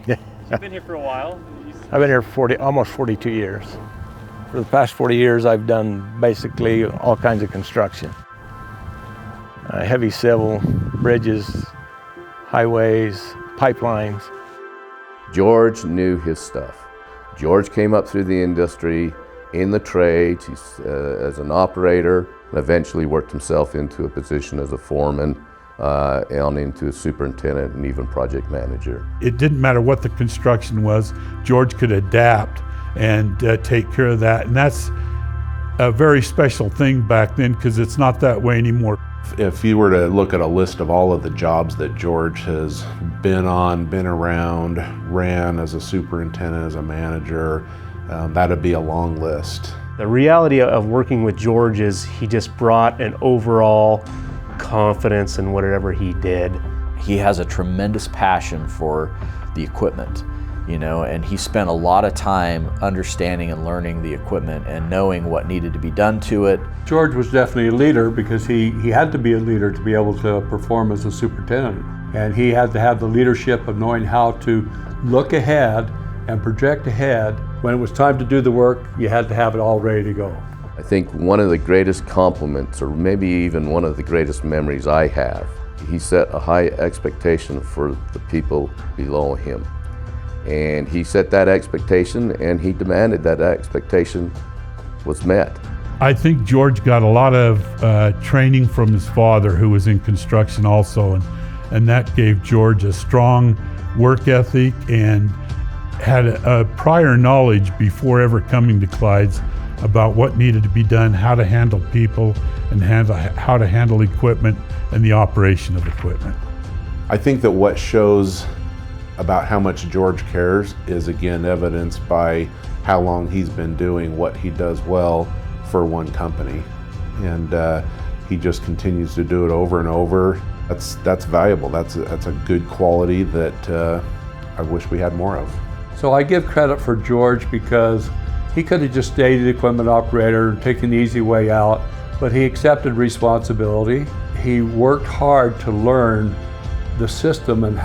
Yeah. You've been here for a while. I've been here almost 42 years. For the past 40 years, I've done basically all kinds of construction. Heavy civil, bridges, highways, pipelines. George knew his stuff. George came up through the industry in the trades as an operator, and eventually worked himself into a position as a foreman, on into a superintendent and even project manager. It didn't matter what the construction was, George could adapt and take care of that. And that's a very special thing back then, because it's not that way anymore. If you were to look at a list of all of the jobs that George has been on, been around, ran as a superintendent, as a manager, that'd be a long list. The reality of working with George is he just brought an overall confidence in whatever he did. He has a tremendous passion for the equipment, you know, and he spent a lot of time understanding and learning the equipment and knowing what needed to be done to it. George was definitely a leader, because he had to be a leader to be able to perform as a superintendent. And he had to have the leadership of knowing how to look ahead and project ahead. When it was time to do the work, you had to have it all ready to go. I think one of the greatest compliments, or maybe even one of the greatest memories I have, he set a high expectation for the people below him. And he set that expectation, and he demanded that expectation was met. I think George got a lot of training from his father, who was in construction also, and that gave George a strong work ethic and had a prior knowledge before ever coming to Clyde's about what needed to be done, how to handle people, and how to handle equipment and the operation of equipment. I think that what shows about how much George cares is again evidenced by how long he's been doing what he does well for one company. And he just continues to do it over and over. That's valuable. That's a good quality that I wish we had more of. So I give credit for George, because he could have just stayed an equipment operator and taken the easy way out, but he accepted responsibility. He worked hard to learn the system and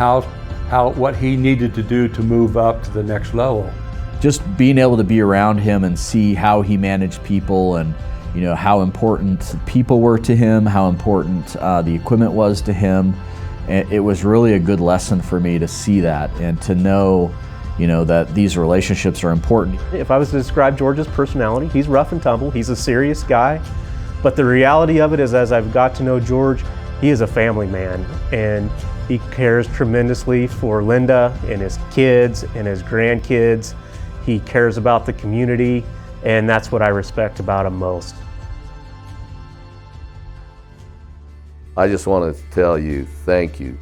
what he needed to do to move up to the next level. Just being able to be around him and see how he managed people, and you know how important people were to him, how important the equipment was to him. It was really a good lesson for me to see that and to know, you know, that these relationships are important. If I was to describe George's personality, he's rough and tumble, he's a serious guy, but the reality of it is, as I've got to know George, he is a family man, and he cares tremendously for Linda and his kids and his grandkids. He cares about the community, and that's what I respect about him most. I just want to tell you thank you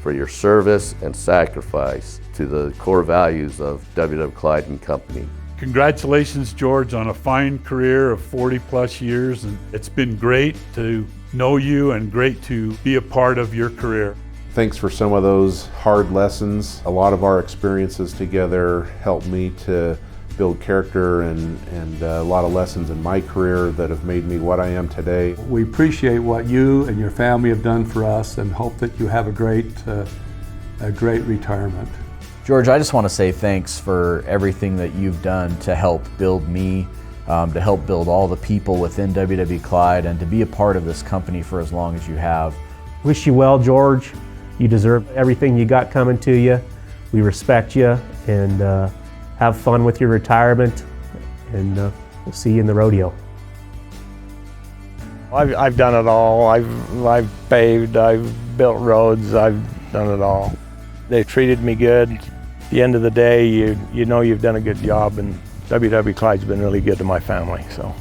for your service and sacrifice to the core values of WW Clyde Company. Congratulations, George, on a fine career of 40+ years, and it's been great to know you and great to be a part of your career. Thanks for some of those hard lessons. A lot of our experiences together helped me to build character and a lot of lessons in my career that have made me what I am today. We appreciate what you and your family have done for us, and hope that you have a great retirement. George, I just want to say thanks for everything that you've done to help build me, to help build all the people within WW Clyde, and to be a part of this company for as long as you have. Wish you well, George. You deserve everything you got coming to you. We respect you, and have fun with your retirement, and we'll see you in the rodeo. I've done it all. I've paved, I've built roads, I've done it all. They've treated me good. At the end of the day, you know you've done a good job, and WW Clyde's been really good to my family, so.